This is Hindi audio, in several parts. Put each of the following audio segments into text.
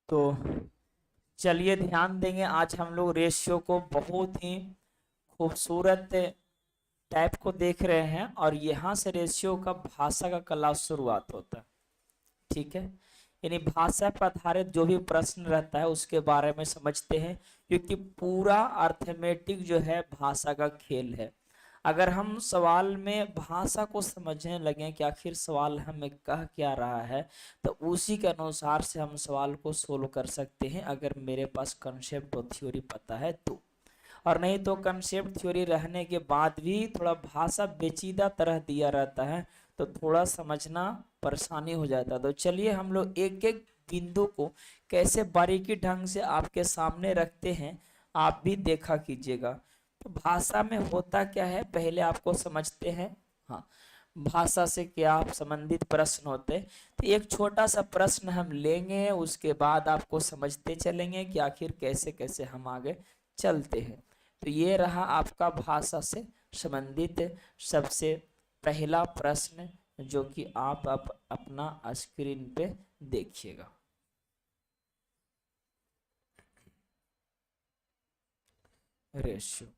तो चलिए ध्यान देंगे, आज हम लोग रेशियो को बहुत ही खूबसूरत टाइप को देख रहे हैं और यहाँ से रेशियो का भाषा का क्लास शुरुआत होता है। ठीक है, यानी भाषा पर आधारित जो भी प्रश्न रहता है उसके बारे में समझते हैं, क्योंकि पूरा अर्थमेटिक जो है भाषा का खेल है। अगर हम सवाल में भाषा को समझने लगे कि आखिर सवाल हमें कह क्या रहा है, तो उसी के अनुसार से हम सवाल को सोल्व कर सकते हैं, अगर मेरे पास कंसेप्ट और थ्योरी पता है तो। और नहीं तो कंसेप्ट थ्योरी रहने के बाद भी थोड़ा भाषा पेचीदा तरह दिया रहता है, तो थोड़ा समझना परेशानी हो जाता है। तो चलिए हम लोग एक एक बिंदु को कैसे बारीकी ढंग से आपके सामने रखते हैं, आप भी देखा कीजिएगा। तो भाषा में होता क्या है पहले आपको समझते हैं। हाँ, भाषा से क्या संबंधित प्रश्न होते हैं, तो एक छोटा सा प्रश्न हम लेंगे, उसके बाद आपको समझते चलेंगे कि आखिर कैसे कैसे हम आगे चलते हैं। तो ये रहा आपका भाषा से संबंधित सबसे पहला प्रश्न, जो कि आप अपना स्क्रीन पे देखिएगा। रेशियो,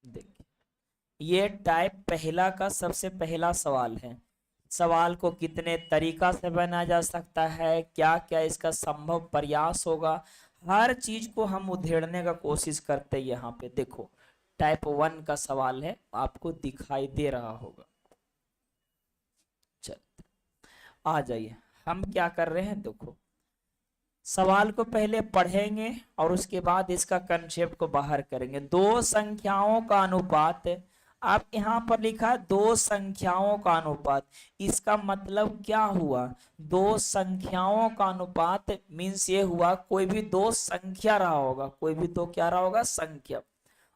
देखिए ये टाइप पहला का सबसे पहला सवाल है। सवाल को कितने तरीका से बनाया जा सकता है, क्या क्या इसका संभव प्रयास होगा, हर चीज को हम उधेड़ने का कोशिश करते हैं। यहाँ पे देखो टाइप 1 का सवाल है, आपको दिखाई दे रहा होगा। चल आ जाइए, हम क्या कर रहे हैं देखो, सवाल को पहले पढ़ेंगे और उसके बाद इसका कंसेप्ट को बाहर करेंगे। दो संख्याओं का अनुपात, आप यहाँ पर लिखा दो संख्याओं का अनुपात, इसका मतलब क्या हुआ? दो संख्याओं का अनुपात मीन्स ये हुआ कोई भी दो संख्या रहा होगा, कोई भी दो क्या रहा होगा? संख्या।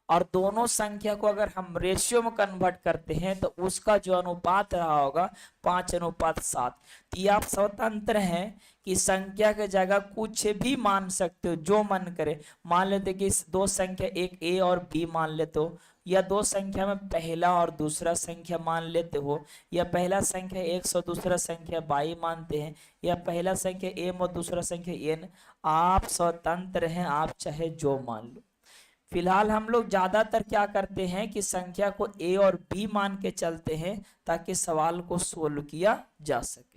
और दोनों संख्या को अगर हम रेशियो में कन्वर्ट करते हैं तो उसका जो अनुपात रहा होगा 5:7। तो ये आप स्वतंत्र हैं कि संख्या के जगह कुछ भी मान सकते हो, जो मन करे। मान लेते कि दो संख्या, एक ए और बी मान लेते हो, या दो संख्या में पहला और दूसरा संख्या मान लेते हो, या पहला संख्या x और दूसरा संख्या y मानते हैं, या पहला संख्या m और दूसरा संख्या n। आप स्वतंत्र हैं, आप चाहे जो मान लो। फिलहाल हम लोग ज्यादातर क्या करते हैं कि संख्या को a और b मान के चलते हैं, ताकि सवाल को सोल्व किया जा सके।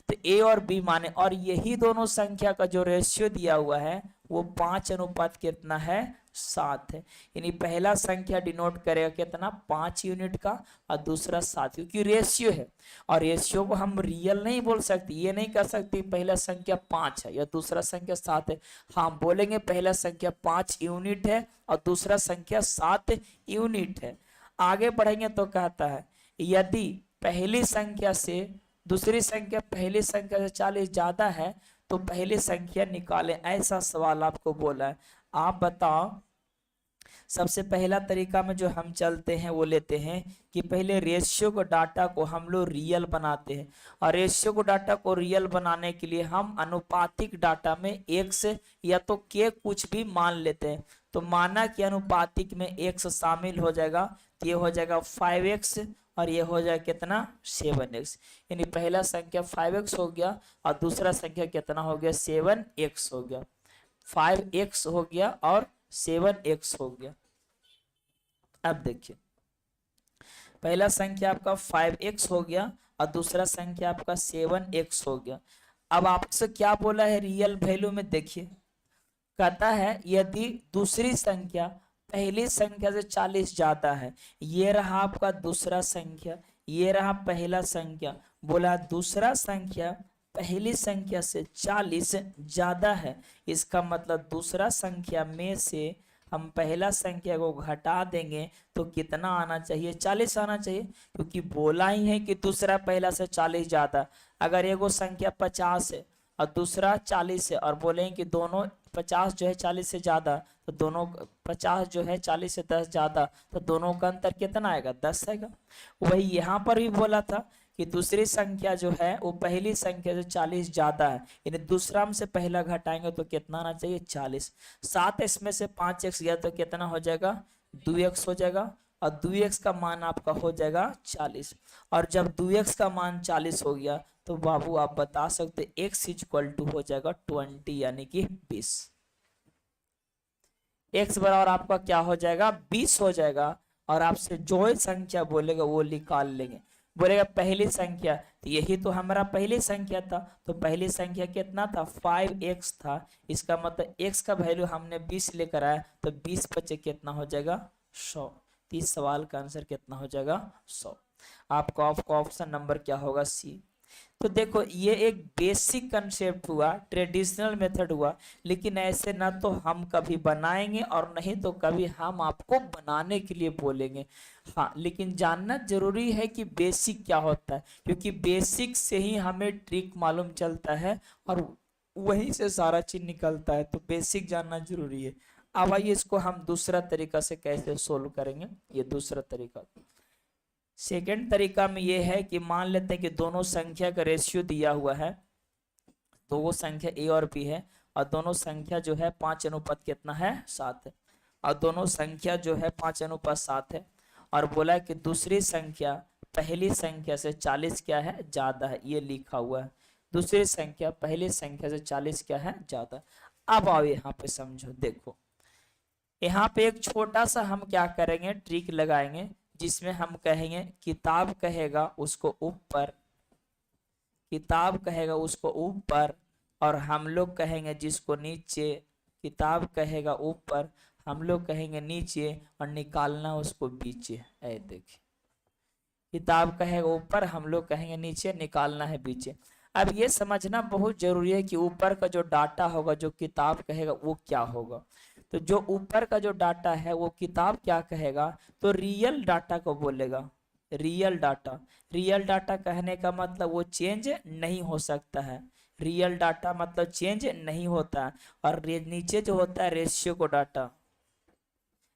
तो a और b माने, और यही दोनों संख्या का जो रेशियो दिया हुआ है वो 5 कितना है? 7 है। यानी पहला संख्या डिनोट करेगा कितना? 5 यूनिट का, और दूसरा 7, क्योंकि रेशियो है। और रेशियो को हम रियल नहीं बोल सकते, ये नहीं कर सकते पहला संख्या 5 है या दूसरा संख्या 7 है। हाँ बोलेंगे पहला संख्या 5 यूनिट है और दूसरा संख्या 7 यूनिट है। आगे बढ़ेंगे तो कहता है यदि पहली संख्या से दूसरी संख्या पहली संख्या से 40 ज्यादा है तो पहली संख्या निकालें, ऐसा सवाल आपको बोला है। आप बताओ, सबसे पहला तरीका में जो हम चलते हैं वो लेते हैं कि पहले रेशियो को डाटा को हम लोग रियल बनाते हैं, और रेशियो को डाटा को रियल बनाने के लिए हम अनुपातिक डाटा में x या तो k कुछ भी मान लेते हैं। तो माना कि अनुपातिक में x शामिल हो जाएगा, तो ये हो जाएगा 5x और ये हो जाएगा कितना? 7x। यानी पहला संख्या 5x हो गया और दूसरा संख्या कितना हो गया? 7x हो गया। 5x हो गया और 7x हो गया। अब देखिए पहला संख्या आपका 5x हो गया और दूसरा संख्या आपका 7x हो गया। अब आपसे क्या बोला है रियल वैल्यू में? देखिए कहता है यदि दूसरी संख्या पहली संख्या से 40 ज्यादा है, ये रहा आपका दूसरा संख्या, ये रहा पहला संख्या। बोला दूसरा संख्या पहली संख्या से 40 ज्यादा है, इसका मतलब दूसरा संख्या में से हम पहला संख्या को घटा देंगे तो कितना आना चाहिए? 40 आना चाहिए, क्योंकि बोला ही है कि दूसरा पहला से 40 ज्यादा। अगर एगो संख्या 50 है और दूसरा 40 है, और बोलें कि दोनों 50 जो है 40 से ज्यादा, तो दोनों 50 जो है 40 से 10 ज्यादा, तो दोनों का अंतर कितना आएगा? 10 आएगा। वही यहाँ पर भी बोला था कि दूसरी संख्या जो है वो पहली संख्या जो 40 ज्यादा है, यानी दूसरा में से पहला घटाएंगे तो कितना आना चाहिए 40। 7 इसमें से 5x गया तो कितना हो जाएगा 2x हो जाएगा, और 2x का मान आपका हो जाएगा 40। और जब 2x का मान 40 हो गया तो बाबू आप बता सकते x इक्वल टू हो जाएगा 20 यानी कि 20। x बराबर आपका क्या हो जाएगा 20 हो जाएगा, और आपसे जो संख्या बोलेगा वो निकाल लेंगे। बोलेगा पहली संख्या, तो यही तो हमारा पहली संख्या था, तो पहली संख्या कितना था 5x था, इसका मतलब x का वैल्यू हमने 20 लेकर आया, तो 20 बचे कितना हो जाएगा 100। इस सवाल का आंसर कितना हो जाएगा 100। आपका ऑप्शन नंबर क्या होगा सी। तो देखो ये एक बेसिक कंसेप्ट हुआ, ट्रेडिशनल मेथड हुआ, लेकिन ऐसे ना तो हम कभी बनाएंगे और नहीं तो कभी हम आपको बनाने के लिए बोलेंगे। हाँ, लेकिन जानना जरूरी है कि बेसिक क्या होता है, क्योंकि बेसिक से ही हमें ट्रिक मालूम चलता है और वहीं से सारा चीज निकलता है, तो बेसिक जानना जरूरी है। अब आइए इसको हम दूसरा तरीका से कैसे सोल्व करेंगे। ये दूसरा तरीका, सेकेंड तरीका में ये है कि मान लेते हैं कि दोनों संख्या का रेशियो दिया हुआ है, तो वो संख्या ए और बी है, और दोनों संख्या जो है 5 अनुपात कितना है 7 है, और दोनों संख्या जो है 5 अनुपात 7 है, और बोला है कि दूसरी संख्या पहली संख्या से 40 क्या है ज्यादा है, ये लिखा हुआ है। दूसरी संख्या पहली संख्या से 40 क्या है ज्यादा। अब आओ यहाँ पे समझो, देखो यहाँ पे एक छोटा सा हम क्या करेंगे ट्रिक लगाएंगे, जिसमें हम कहेंगे किताब कहेगा उसको ऊपर, किताब कहेगा उसको ऊपर, और हम लोग कहेंगे जिसको नीचे। किताब कहेगा ऊपर, हम लोग कहेंगे नीचे, और निकालना उसको बीचे। ऐ देखिए, किताब कहेगा ऊपर, हम लोग कहेंगे नीचे, निकालना है बीचे। अब ये समझना बहुत जरूरी है कि ऊपर का जो डाटा होगा जो किताब कहेगा वो क्या होगा। तो जो ऊपर का जो डाटा है वो किताब क्या कहेगा, तो रियल डाटा को बोलेगा। रियल डाटा, रियल डाटा कहने का मतलब वो चेंज नहीं हो सकता है। रियल डाटा मतलब चेंज नहीं होता है। और नीचे जो होता है रेशियो को डाटा,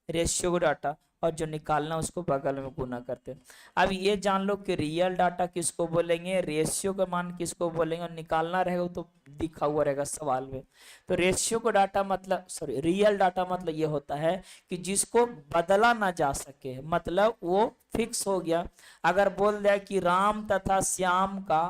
रेशियो को डाटा, और जो निकालना उसको बगल में गुना करते हैं। अब ये जान लो कि रियल डाटा किसको बोलेंगे, रेशियो का मान किसको बोलेंगे, और निकालना रहेगा तो दिखा हुआ रहेगा सवाल में। तो रेशियो को डाटा मतलब सॉरी रियल डाटा मतलब ये होता है कि जिसको बदला ना जा सके, मतलब वो फिक्स हो गया। अगर बोल दिया कि राम तथा श्याम का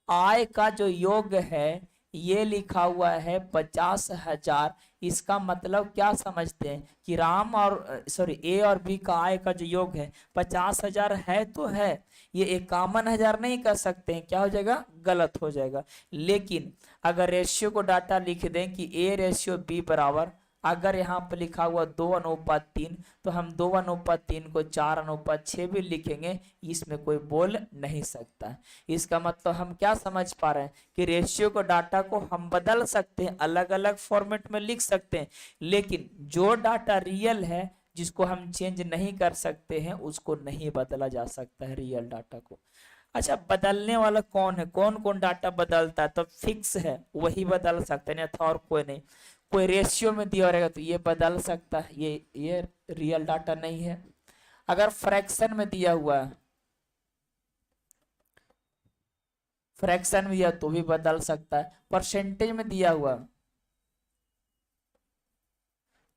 आय का जो योग है ये लिखा हुआ है 50,000, इसका मतलब क्या समझते हैं कि राम और सॉरी ए और बी का आय का जो योग है 50,000 है तो है, ये 51,000 नहीं कर सकते हैं, क्या हो जाएगा गलत हो जाएगा। लेकिन अगर रेशियो को डाटा लिख दें कि ए रेशियो बी बराबर, अगर यहाँ पर लिखा हुआ 2:3, तो हम 2:3 को 4:6 भी लिखेंगे, इसमें कोई बोल नहीं सकता। इसका मतलब हम क्या समझ पा रहे हैं कि रेशियो को डाटा को हम बदल सकते हैं, अलग अलग फॉर्मेट में लिख सकते हैं, लेकिन जो डाटा रियल है जिसको हम चेंज नहीं कर सकते हैं उसको नहीं बदला जा सकता है रियल डाटा को। अच्छा, बदलने वाला कौन है, कौन कौन डाटा बदलता है, तो फिक्स है वही बदल सकते हैं, और कोई नहीं। कोई रेशियो में दिया रहेगा तो ये बदल सकता है, ये रियल डाटा नहीं है। अगर फ्रैक्शन में दिया हुआ है, फ्रैक्शन में दिया तो भी बदल सकता है। परसेंटेज में दिया हुआ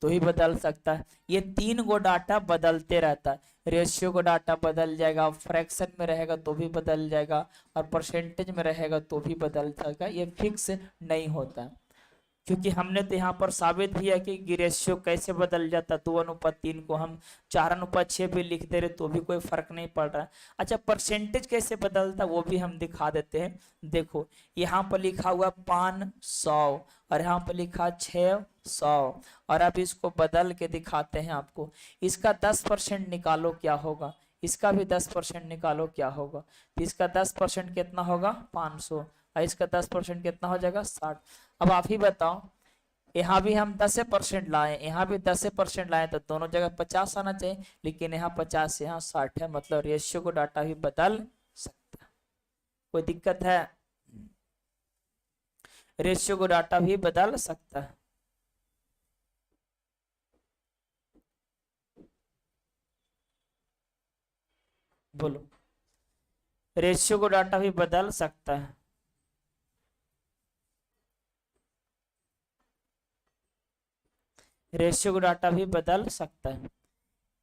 तो ही बदल सकता है। ये 3 गो डाटा बदलते रहता है, रेशियो को डाटा बदल जाएगा, फ्रैक्शन में रहेगा तो भी बदल जाएगा, और परसेंटेज में रहेगा तो भी बदल जाएगा, ये फिक्स नहीं होता। क्योंकि हमने तो यहाँ पर साबित भी है कि रेशियो कैसे बदल जाता, 2:3 को हम 4:6 भी लिख दे रहे तो भी कोई फर्क नहीं पड़ रहा है। अच्छा, परसेंटेज कैसे बदलता वो भी हम दिखा देते हैं। देखो यहाँ पर लिखा हुआ 500 और यहाँ पर लिखा 600, और अब इसको बदल के दिखाते हैं आपको। इसका 10% निकालो क्या होगा, इसका भी 10% निकालो क्या होगा। तो इसका 10% कितना होगा 500, और इसका 10% कितना हो जाएगा 60। अब आप ही बताओ, यहाँ भी हम 10% लाए, यहाँ भी 10% लाए, तो दोनों जगह 50 आना चाहिए, लेकिन यहाँ 50 यहाँ 60 है, मतलब रेशियो को डाटा भी बदल सकता है। कोई दिक्कत है, रेशियो को डाटा भी बदल सकता है। बोलो। रेशियो को डाटा भी बदल सकता है। रेशियो को डाटा भी बदल सकता है।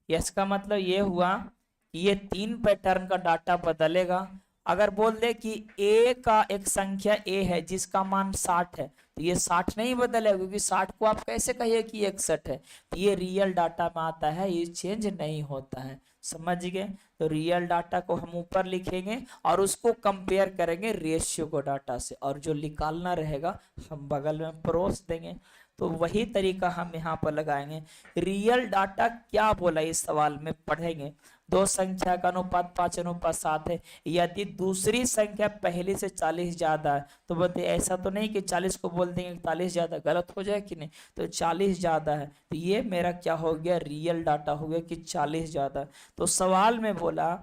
इसका मतलब ये हुआ कि ये 3 पैटर्न का डाटा बदलेगा। अगर बोल दे कि ए का एक संख्या ए है जिसका मान 60 है, तो ये 60 नहीं बदलेगा, क्योंकि 60 को आप कैसे कहिए कि 61 है। तो ये रियल डाटा में आता है, ये चेंज नहीं होता है। समझ गए? तो रियल डाटा को हम ऊपर लिखेंगे और उसको कंपेयर करेंगे रेशियो को डाटा से, और जो निकालना रहेगा हम बगल में परोस देंगे। तो वही तरीका हम यहाँ पर लगाएंगे। रियल डाटा क्या बोला इस सवाल में पढ़ेंगे। दो संख्या का अनुपात 5:7 है। यदि दूसरी संख्या पहली से 40 ज्यादा है, तो बताइए, ऐसा तो नहीं कि 40 को बोल देंगे 40 ज्यादा, गलत हो जाए कि नहीं। तो 40 ज्यादा है, तो ये मेरा क्या हो गया, रियल डाटा हो गया कि 40 ज्यादा। तो सवाल में बोला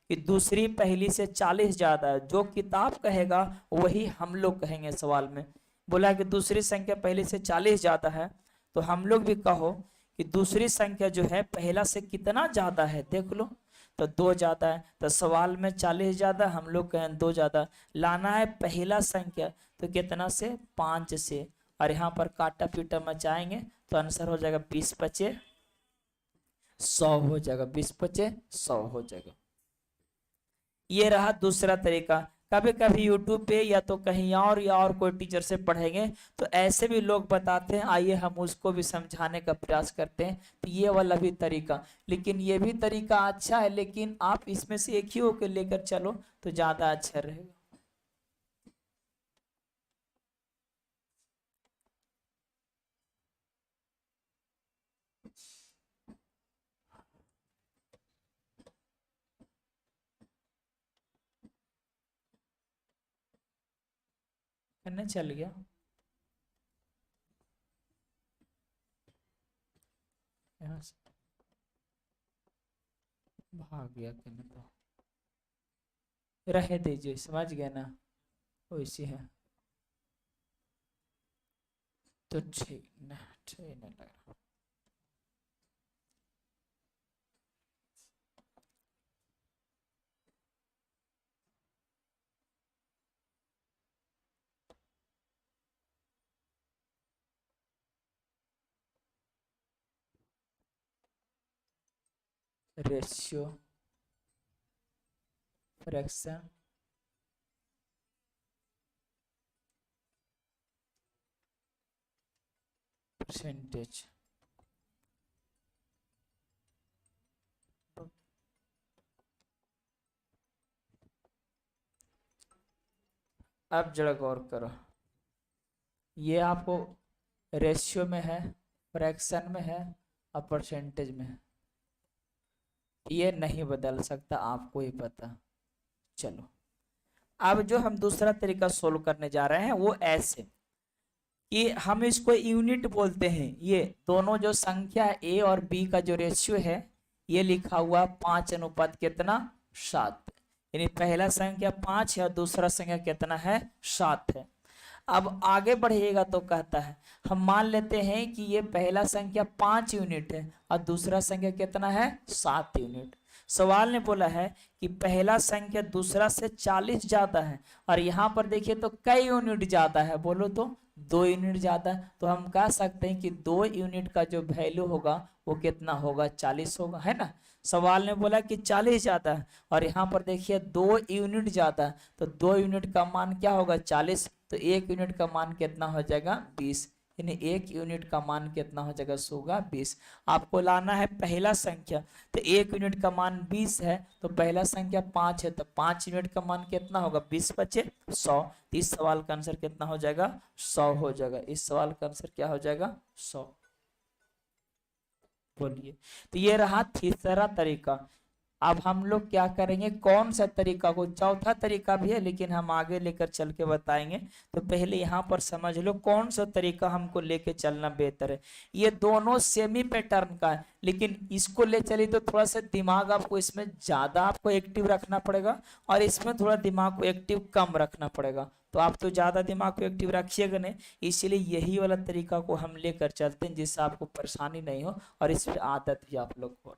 कि दूसरी पहली से 40 ज्यादा है, जो किताब कहेगा वही हम लोग कहेंगे। सवाल में बोला कि दूसरी संख्या पहले से 40 ज्यादा है, तो हम लोग भी कहो कि दूसरी संख्या जो है पहला से कितना ज्यादा है, देख लो। तो 2 ज्यादा है, तो सवाल में 40 ज्यादा, हम लोग कहें 2 ज्यादा। लाना है पहला संख्या, तो कितना से, 5 से, और यहाँ पर काटा पीटा मचाएंगे तो आंसर हो जाएगा 20×5 = 100 हो जाएगा। 20×5 = 100 हो जाएगा। ये रहा दूसरा तरीका। कभी कभी यूट्यूब पे या तो कहीं और या और कोई टीचर से पढ़ेंगे तो ऐसे भी लोग बताते हैं, आइए हम उसको भी समझाने का प्रयास करते हैं। तो ये वाला भी तरीका, लेकिन ये भी तरीका अच्छा है, लेकिन आप इसमें से एक ही होकर लेकर चलो तो ज्यादा अच्छा रहेगा। करने चल गया, यहाँ से भाग गया, कहने तो रहे दीजिए, समझ गए ना, वैसी है। तो ठीक ना, ठीक नहीं लग रहा। Ratio, fraction, percentage. अब जरा गौर करो, ये आपको रेशियो में है, फ्रैक्शन में है और परसेंटेज में है। ये नहीं बदल सकता, आपको ही पता। चलो, अब जो हम दूसरा तरीका सोल्व करने जा रहे हैं वो ऐसे कि हम इसको यूनिट बोलते हैं। ये दोनों जो संख्या ए और बी का जो रेशियो है, ये लिखा हुआ 5:7, यानी पहला संख्या 5 है और दूसरा संख्या कितना है, 7 है। अब आगे बढ़िएगा तो कहता है, हम मान लेते हैं कि ये पहला संख्या 5 यूनिट है और दूसरा संख्या कितना है, 7 यूनिट। सवाल ने बोला है कि पहला संख्या दूसरा से 40 ज्यादा है, और यहाँ पर देखिए तो कई यूनिट ज्यादा है, बोलो तो 2 यूनिट ज्यादा है। तो हम कह सकते हैं कि 2 यूनिट का जो वैल्यू होगा वो कितना होगा, 40 होगा, है ना। सवाल ने बोला कि 40 ज्यादा है, और यहाँ पर देखिए 2 यूनिट ज्यादा है, तो 2 यूनिट का मान क्या होगा, 40। तो 1 यूनिट का मान कितना हो जाएगा, 20, यानी 1 यूनिट का मान कितना हो जाएगा, 20। आपको लाना है पहला संख्या, तो 1 यूनिट का मान 20 है, तो पहला संख्या 5 है, तो 5 यूनिट का मान कितना होगा, 20×5 = 100। इस सवाल का आंसर कितना हो जाएगा, 100 हो जाएगा। इस सवाल का आंसर क्या हो जाएगा, 100। बोलिए। तो ये रहा तीसरा तरीका। अब हम लोग क्या करेंगे, कौन सा तरीका को, चौथा तरीका भी है लेकिन हम आगे लेकर चल के बताएंगे। तो पहले यहाँ पर समझ लो कौन सा तरीका हमको लेके चलना बेहतर है। ये दोनों सेमी पैटर्न का है, लेकिन इसको ले चलिए तो थोड़ा सा दिमाग आपको इसमें ज्यादा आपको एक्टिव रखना पड़ेगा, और इसमें थोड़ा दिमाग को एक्टिव कम रखना पड़ेगा। तो आप तो ज्यादा दिमाग को एक्टिव रखिएगा नहीं, इसीलिए यही वाला तरीका को हम लेकर चलते हैं जिससे आपको परेशानी नहीं हो और इस पर आदत भी आप लोग हो।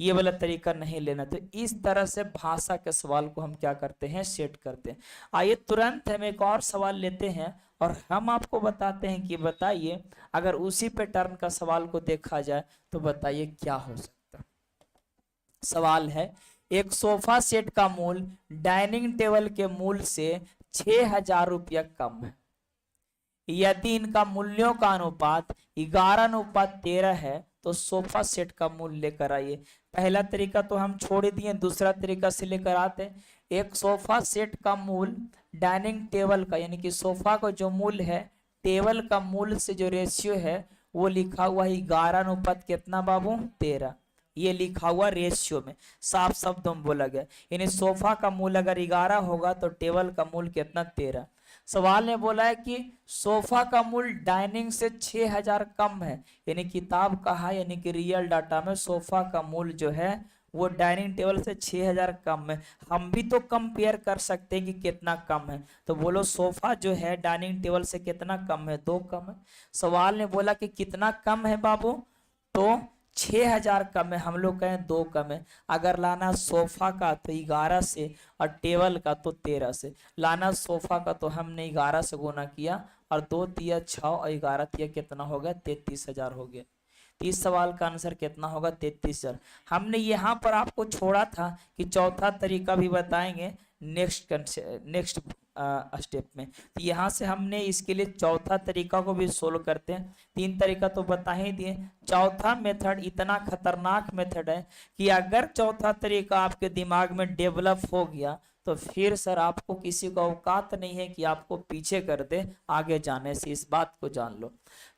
ये वाला तरीका नहीं लेना। तो इस तरह से भाषा के सवाल को हम क्या करते हैं, सेट करते हैं। आइए तुरंत हम एक और सवाल लेते हैं और हम आपको बताते हैं कि बताइए अगर उसी पैटर्न का सवाल को देखा जाए तो बताइए क्या हो सकता है। सवाल है, एक सोफा सेट का मूल्य डाइनिंग टेबल के मूल्य से 6,000 रुपया कम है। यदि इनका मूल्यों का अनुपात 11:13 है तो सोफा सेट का मूल्य लेकर आइए। पहला तरीका तो हम छोड़ दिए, दूसरा तरीका से लेकर आते हैं। एक सोफा सेट का मूल्य डाइनिंग टेबल का यानी कि सोफा का जो मूल्य है टेबल का मूल्य से जो रेशियो है वो लिखा हुआ है 11 कितना बाबू 13। ये लिखा हुआ रेशियो में साफ शब्दों में बोला गया, यानी सोफा का मूल्य अगर 11 होगा तो टेबल का मूल्य कितना 13। सवाल ने बोला है कि सोफा का मूल्य डाइनिंग से 6,000 कम है, यानी किताब कहा यानी कि रियल डाटा में सोफा का मूल्य जो है वो डाइनिंग टेबल से 6,000 कम है। हम भी तो कंपेयर कर सकते हैं कि कितना कम है, तो बोलो सोफा जो है डाइनिंग टेबल से कितना कम है, 2 कम है। सवाल ने बोला कि कितना कम है बाबू, तो 6,000 कम है, हम लोग कहें 2 कम है। अगर लाना सोफा का तो 11 से और टेबल का तो 13 से। लाना सोफा का तो हमने 11 से गुना किया और 2 तिया 6 और 11 तिया कितना हो गया 33,000 हो गया। इस सवाल का आंसर कितना होगा 33,000। हमने यहाँ पर आपको छोड़ा था कि चौथा तरीका भी बताएंगे नेक्स्ट स्टेप में, तो यहाँ से हमने इसके लिए चौथा तरीका को भी सोल्व करते हैं। 3 तरीका तो बता ही दिए, चौथा मेथड इतना खतरनाक मेथड है कि अगर चौथा तरीका आपके दिमाग में डेवलप हो गया तो फिर सर आपको किसी को औकात नहीं है कि आपको पीछे कर दे आगे जाने से, इस बात को जान लो।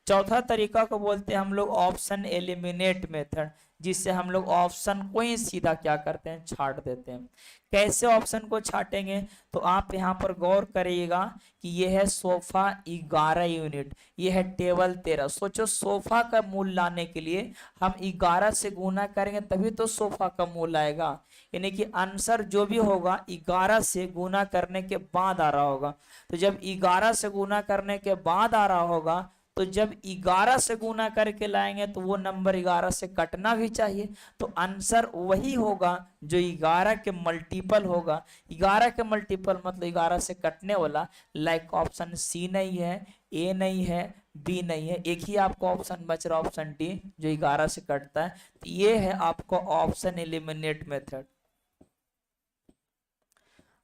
चौथा तरीका को बोलते हैं हम लोग ऑप्शन एलिमिनेट मेथड, जिससे हम लोग ऑप्शन को ही सीधा क्या करते हैं छाट देते हैं। कैसे ऑप्शन को छाटेंगे, तो आप यहाँ पर गौर करिएगा कि यह है सोफा 11 यूनिट, यह है टेबल 13। सोचो सोफा का मूल्य लाने के लिए हम 11 से गुना करेंगे तभी तो सोफा का मूल्य आएगा, यानी कि आंसर जो भी होगा 11 से गुना करने के बाद आ रहा होगा। तो जब 11 से गुना करने के बाद आ रहा होगा तो जब 11 से गुना करके लाएंगे तो वो नंबर 11 से कटना भी चाहिए, तो आंसर वही होगा जो 11 के मल्टीपल होगा। 11 के मल्टीपल मतलब 11 से कटने वाला, लाइक ऑप्शन सी नहीं है, ए नहीं है, बी नहीं है, एक ही आपको ऑप्शन बच रहा ऑप्शन डी जो 11 से कटता है। तो ये है आपको ऑप्शन एलिमिनेट मेथड।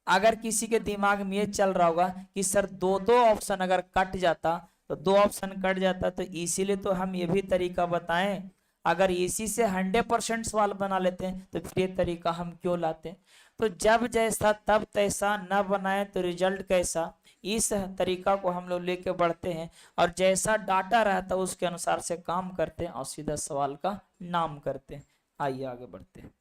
अगर किसी के दिमाग में ये चल रहा होगा कि सर 2 ऑप्शन अगर कट जाता तो 2 ऑप्शन कट जाता, तो इसीलिए तो हम ये भी तरीका बताएं। अगर इसी से 100% सवाल बना लेते हैं तो फिर ये तरीका हम क्यों लाते हैं। तो जब जैसा तब तैसा न बनाए तो रिजल्ट कैसा, इस तरीका को हम लोग लेके बढ़ते हैं और जैसा डाटा रहता है उसके अनुसार से काम करते हैं और सीधा सवाल का नाम करते हैं। आइए आगे बढ़ते हैं।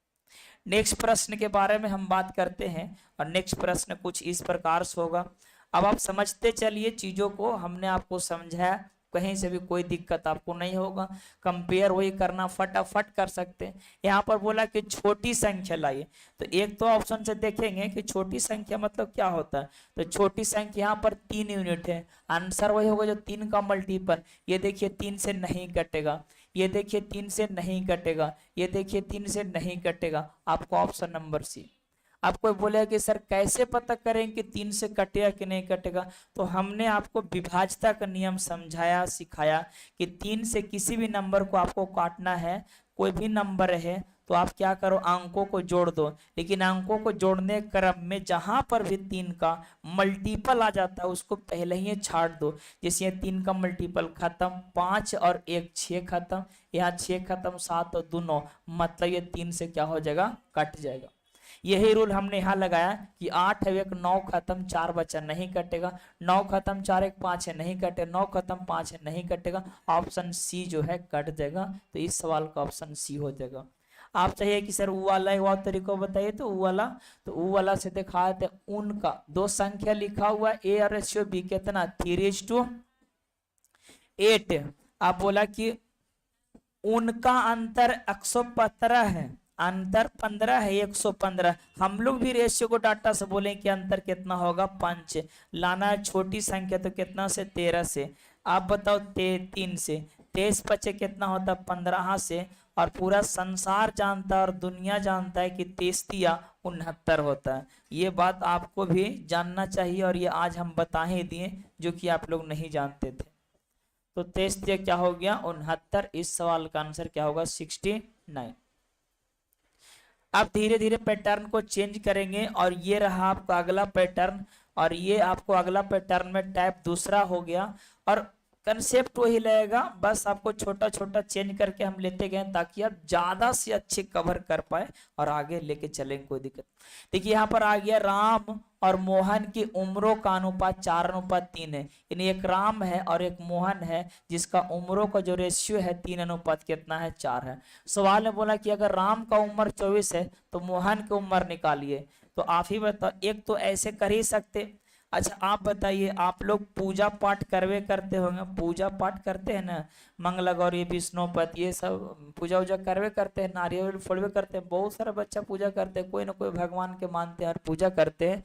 नेक्स्ट प्रश्न के बारे में हम बात करते हैं और नेक्स्ट प्रश्न कुछ इस प्रकार से होगा। अब आप समझते चलिए चीजों को, हमने आपको समझाया, कहीं से भी कोई दिक्कत आपको नहीं होगा। कंपेयर वही करना फटाफट कर सकते हैं। यहाँ पर बोला कि छोटी संख्या लाइए, तो एक तो ऑप्शन से देखेंगे कि छोटी संख्या मतलब क्या होता है। तो छोटी संख्या यहाँ पर 3 यूनिट है, आंसर वही होगा जो 3 का मल्टीपल। ये देखिए 3 से नहीं कटेगा, ये देखिए 3 से नहीं कटेगा, ये देखिए 3 से नहीं कटेगा, आपको ऑप्शन नंबर सी। आपको बोले कि सर कैसे पता करें कि 3 से कटेगा कि नहीं कटेगा, तो हमने आपको विभाज्यता का नियम समझाया सिखाया कि 3 से किसी भी नंबर को आपको काटना है, कोई भी नंबर है तो आप क्या करो अंकों को जोड़ दो, लेकिन अंकों को जोड़ने क्रम में जहां पर भी 3 का मल्टीपल आ जाता है उसको पहले ही छाट दो। जैसे ये 3 का मल्टीपल खत्म, 5 और 1 6 खत्म, यहाँ 6 खत्म 7 और 2 9, मतलब ये 3 से क्या हो जाएगा कट जाएगा। यही रूल हमने यहाँ लगाया कि 8 है 1 9 खत्म 4 बचा नहीं कटेगा, 9 खत्म 4 1 5 है नहीं कटे, 9 खत्म 5 है नहीं कटेगा, ऑप्शन सी जो है कट जाएगा। तो इस सवाल का ऑप्शन सी हो जाएगा। आप चाहिए कि सर वो वाला वो तरीका बताइए, तो वो वाला, तो वो वाला से दिखा देते। उनका 2 संख्या लिखा हुआ ए और रेशियो बी कितना 3:8। आप बोला कि उनका अंतर 115 है, अंतर 15 है 115। हम लोग भी रेशियो को डाटा से बोले कि अंतर कितना होगा 5। लाना है छोटी संख्या तो कितना से 13 से। आप बताओ 3 से 23 बचे कितना होता 15 से, और पूरा संसार जानता है और दुनिया जानता है कि 63 होता है। ये बात आपको भी जानना चाहिए और ये आज हम बता ही दिए जो कि आप लोग नहीं जानते थे। तो 63 क्या हो गया 69। इस सवाल का आंसर क्या होगा 69। अब धीरे धीरे पैटर्न को चेंज करेंगे और ये रहा आपका अगला पैटर्न और ये आपको अगला पैटर्न में टाइप दूसरा हो गया और कंसेप्ट वही रहेगा, बस आपको छोटा छोटा चेंज करके हम लेते गए ताकि आप ज्यादा से अच्छे कवर कर पाए और आगे लेके चलेंगे, कोई दिक्कत। देखिए यहाँ पर आ गया राम और मोहन की उम्रों का अनुपात 4:3 है, यानी एक राम है और एक मोहन है जिसका उम्रों का जो रेशियो है 3 अनुपात कितना है 4 है। सवाल में बोला कि अगर राम का उम्र 24 है तो मोहन की उम्र निकालिए, तो आप ही बताओ। एक तो ऐसे कर ही सकते। अच्छा आप बताइए, आप लोग पूजा पाठ करवे करते होंगे, पूजा पाठ करते हैं ना, मंगला गौरी विष्णुपति ये सब पूजा वूजा करवे करते हैं, नारियल फोड़वे करते हैं, बहुत सारा बच्चा पूजा करते हैं, कोई ना कोई भगवान के मानते हैं और पूजा करते हैं,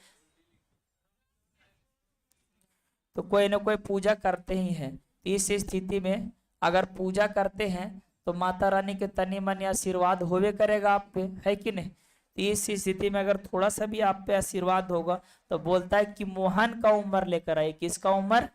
तो कोई ना कोई पूजा करते ही हैं। इस स्थिति में अगर पूजा करते हैं तो माता रानी के तनी मन आशीर्वाद होवे करेगा आप पे, है कि नहीं। तो इस स्थिति में अगर थोड़ा सा भी आप पे आशीर्वाद होगा तो बोलता है कि मोहन का उम्र लेकर आए। किसका उम्र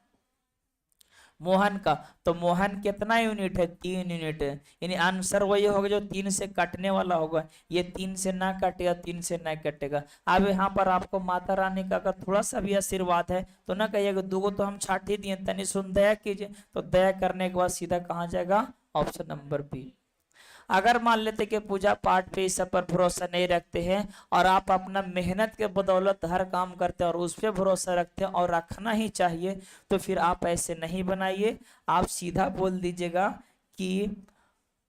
मोहन का। तो मोहन कितना यूनिट है 3 यूनिट है, यानी आंसर वही होगा जो 3 से कटने वाला होगा। ये 3 से ना कटेगा, 3 से ना कटेगा। अब यहाँ पर आपको माता रानी का अगर थोड़ा सा भी आशीर्वाद है तो ना कहिएगा दूगो तो हम छाट ही दिए, तनी सुन दया कीजिए। तो दया करने के बाद सीधा कहाँ जाएगा ऑप्शन नंबर बी। अगर मान लेते कि पूजा पाठ पे इस सब पर भरोसा नहीं रखते हैं और आप अपना मेहनत के बदौलत हर काम करते हैं और उस पर भरोसा रखते हैं और रखना ही चाहिए, तो फिर आप ऐसे नहीं बनाइए। आप सीधा बोल दीजिएगा कि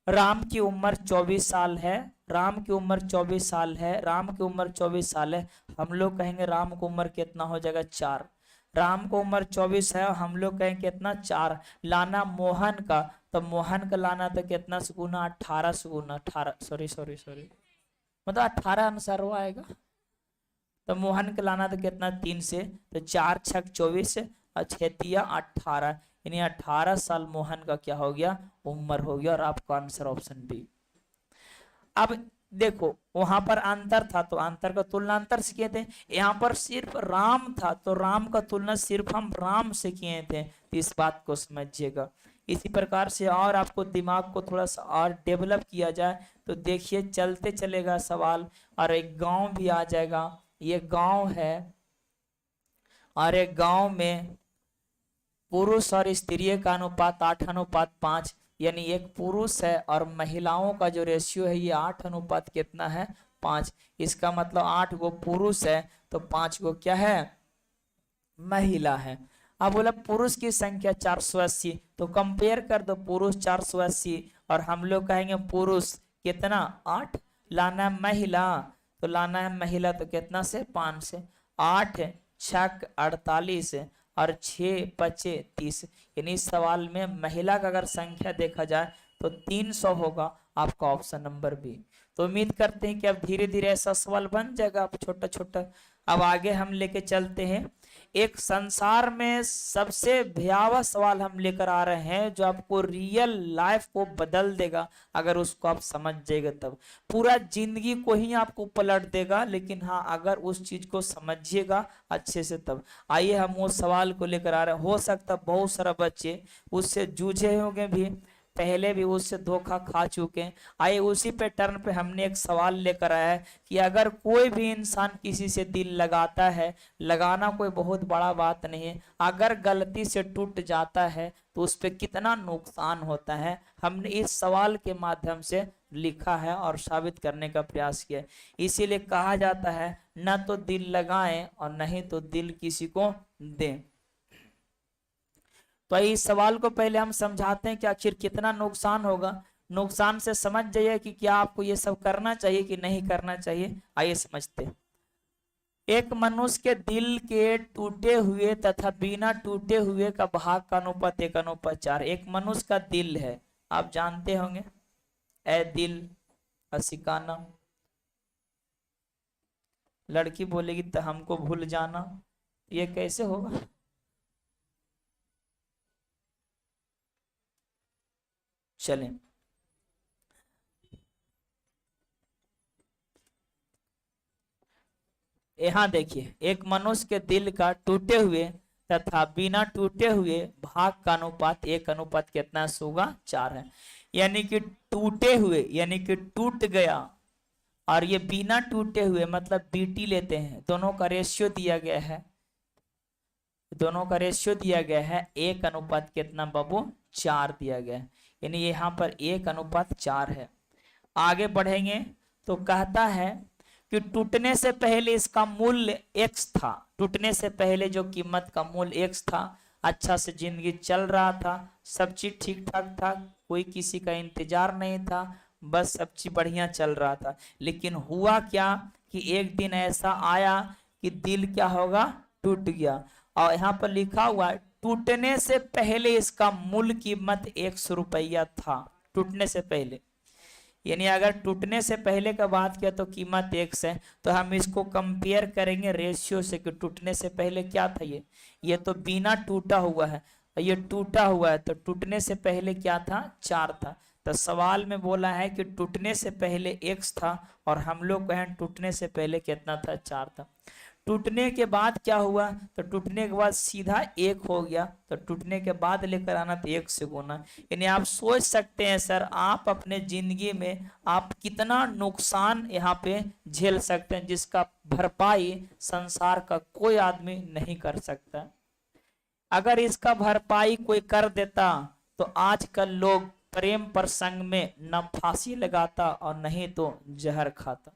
राम की उम्र 24 साल है, राम की उम्र 24 साल है, राम की उम्र 24 साल है। हम लोग कहेंगे राम की उम्र कितना हो जाएगा 4। राम को उम्र 24 है, हम लोग कहें कितना 4। लाना मोहन का, तो मोहन का लाना तो कितना से गुना 18 से गुना 18, सॉरी सॉरी सॉरी, मतलब 18 अनुसार वो आएगा। तो मोहन का लाना तो कितना 3 से, तो 4 छक 24 और 6 18, यानी 18 साल मोहन का क्या हो गया उम्र हो गया और आपका आंसर ऑप्शन बी। अब देखो वहां पर अंतर था तो अंतर का तुलना अंतर से किए थे, यहाँ पर सिर्फ राम था तो राम का तुलना सिर्फ हम राम से किए थे। तो इस बात को समझिएगा। इसी प्रकार से और आपको दिमाग को थोड़ा सा और डेवलप किया जाए तो देखिए चलते चलेगा सवाल और एक गांव भी आ जाएगा। ये गांव है और एक गांव में पुरुष और स्त्री का अनुपात 8:5, यानी एक पुरुष है और महिलाओं का जो रेशियो है ये 8 अनुपात कितना है 5। इसका मतलब 8 गो पुरुष है तो 5 गो क्या है महिला है। अब बोला पुरुष की संख्या 480, तो कंपेयर कर दो पुरुष 480 और हम लोग कहेंगे पुरुष कितना 8, लाना है महिला, तो लाना है महिला तो कितना से 5 से, 8 छक 48 और 6 पचे 30, यानी इस सवाल में महिला का अगर संख्या देखा जाए तो 300 होगा आपका ऑप्शन नंबर बी। तो उम्मीद करते हैं कि अब धीरे धीरे ऐसा सवाल बन जाएगा आप छोटा छोटा। अब आगे हम लेके चलते हैं, एक संसार में सबसे भयावह सवाल हम लेकर आ रहे हैं जो आपको रियल लाइफ को बदल देगा। अगर उसको आप समझ जाएगा तब पूरा जिंदगी को ही आपको पलट देगा, लेकिन हाँ अगर उस चीज को समझिएगा अच्छे से तब। आइए हम उस सवाल को लेकर आ रहे हैं। हो सकता बहुत सारा बच्चे उससे जूझे होंगे भी, पहले भी उससे धोखा खा चुके हैं। आइए उसी पैटर्न पे हमने एक सवाल लेकर आया है कि अगर कोई भी इंसान किसी से दिल लगाता है, लगाना कोई बहुत बड़ा बात नहीं है, अगर गलती से टूट जाता है तो उस पर कितना नुकसान होता है, हमने इस सवाल के माध्यम से लिखा है और साबित करने का प्रयास किया है। इसीलिए कहा जाता है न तो दिल लगाएं और नहीं तो दिल किसी को दें। तो इस सवाल को पहले हम समझाते हैं कि आखिर कितना नुकसान होगा। नुकसान से समझ जाइए कि क्या आपको ये सब करना चाहिए कि नहीं करना चाहिए। आइए समझते हैं। एक मनुष्य के दिल के टूटे हुए तथा बिना टूटे हुए का भाग का अनुपात 1:4। एक मनुष्य का दिल है, आप जानते होंगे, ए दिल असिकाना, लड़की बोलेगी तो हमको भूल जाना, ये कैसे होगा। चलें यहाँ देखिए, एक मनुष्य के दिल का टूटे हुए तथा बिना टूटे हुए भाग का अनुपात 1 अनुपात कितना होगा? 4 है। यानी कि टूटे हुए यानी कि टूट गया, और ये बिना टूटे हुए मतलब बीटी लेते हैं, दोनों का रेशियो दिया गया है, दोनों का रेशियो दिया गया है 1 अनुपात कितना बाबू? 4 दिया गया है। यानी यहाँ पर 1 अनुपात 4 है। आगे बढ़ेंगे तो कहता है कि टूटने से पहले इसका मूल्य x था, टूटने से पहले जो कीमत का मूल्य x था, अच्छा से जिंदगी चल रहा था, सब चीज ठीक ठाक था, कोई किसी का इंतजार नहीं था, बस सब चीज बढ़िया चल रहा था। लेकिन हुआ क्या कि एक दिन ऐसा आया कि दिल क्या होगा? टूट गया। और यहाँ पर लिखा हुआ टूटने से पहले इसका मूल कीमत 100 रुपया था, टूटने से पहले। यानी अगर टूटने से पहले का बात किया तो कीमत 1 है, तो हम इसको कंपेयर करेंगे रेशियो से कि टूटने से पहले क्या था। ये तो बिना टूटा हुआ है, ये टूटा हुआ है, तो टूटने से पहले क्या था? 4 था। तो सवाल में बोला है कि टूटने से पहले x था, और हम लोग कहें टूटने से पहले कितना था? 4 था। टूटने के बाद क्या हुआ? तो टूटने के बाद सीधा 1 हो गया, तो टूटने के बाद लेकर आना तो 1 से गुना। यानी आप सोच सकते हैं सर, आप अपने जिंदगी में आप कितना नुकसान यहाँ पे झेल सकते हैं, जिसका भरपाई संसार का कोई आदमी नहीं कर सकता। अगर इसका भरपाई कोई कर देता तो आजकल लोग प्रेम प्रसंग में न फांसी लगाता और नहीं तो जहर खाता।